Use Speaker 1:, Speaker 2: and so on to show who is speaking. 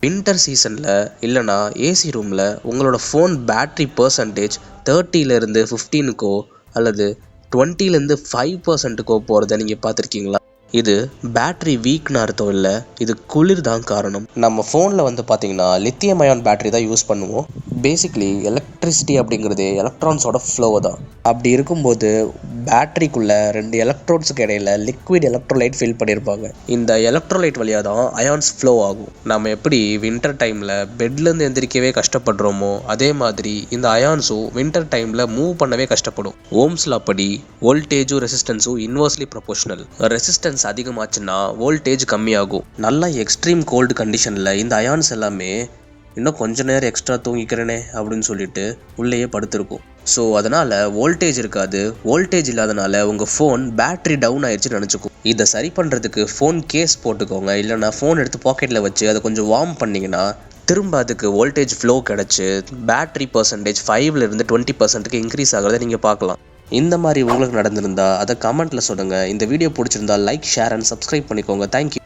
Speaker 1: Winter சீசனில் இல்லைனா AC ரூமில் உங்களோட ஃபோன் பேட்ரி பர்சன்டேஜ் 30லேருந்து 15க்கோ அல்லது 20லேருந்து 5%க்கோ போகிறத நீங்கள் பார்த்துருக்கீங்களா? இது பேட்ரி வீக்னு அர்த்தம் இல்லை, இது குளிர் தான் காரணம். நம்ம ஃபோனில் பார்த்தீங்கன்னா லித்தியம் அயான் பேட்டரி தான் யூஸ் பண்ணுவோம். பேசிக்லி எலக்ட்ரிசிட்டி அப்படிங்கிறது எலக்ட்ரான்ஸோட ஃப்ளோ தான். அப்படி இருக்கும்போது பேட்டரிக்குள்ளே 2 எலக்ட்ரோட்ஸுக்கு இடையில லிக்விட் எலக்ட்ரோலைட் ஃபில் பண்ணியிருப்பாங்க. இந்த எலக்ட்ரோலைட் வழியாக தான் அயான்ஸ் ஃப்ளோ ஆகும். நம்ம எப்படி வின்டர் டைமில் பெட்லேருந்து எந்திரிக்கவே கஷ்டப்படுறோமோ அதே மாதிரி இந்த அயான்ஸும் வின்டர் டைமில் மூவ் பண்ணவே கஷ்டப்படும். ஓம்ஸில் அப்படி வோல்டேஜும் ரெசிஸ்டன்ஸும் இன்வர்ஸ்லி ப்ரொபோஷனல். ரெசிஸ்டன்ஸ் அதிகமாச்சுன்னா வோல்டேஜ் கம்மியாகும். நல்லா எக்ஸ்ட்ரீம் கோல்டு கண்டிஷனில் இந்த அயான்ஸ் எல்லாமே இன்னும் கொஞ்ச நேரம் எக்ஸ்ட்ரா தூங்கிக்கிறேனே அப்படின்னு சொல்லிட்டு உள்ளேயே படுத்திருக்கும். ஸோ அதனால் வோல்டேஜ் இருக்காது. வோல்டேஜ் இல்லாதனால உங்கள் ஃபோன் பேட்ரி டவுன் ஆயிடுச்சுன்னு நினச்சிக்கும். இதை சரி பண்ணுறதுக்கு ஃபோன் கேஸ் போட்டுக்கோங்க, இல்லைனா ஃபோன் எடுத்து பாக்கெட்டில் வச்சு அதை கொஞ்சம் வார்ம் பண்ணிங்கன்னா திரும்ப அதுக்கு வோல்டேஜ் ஃப்ளோ கிடச்சி பேட்ரி பர்சன்டேஜ் 5லேருந்து 20%க்கு இன்க்ரீஸ் ஆகிறத நீங்கள் பார்க்கலாம். இந்த மாதிரி உங்களுக்கு நடந்திருந்தா அதை கமெண்ட்டில் சொல்லுங்கள். இந்த வீடியோ பிடிச்சிருந்தா லைக், ஷேர் அண்ட் சப்ஸ்கிரைப் பண்ணிக்கோங்க. தேங்க்யூ.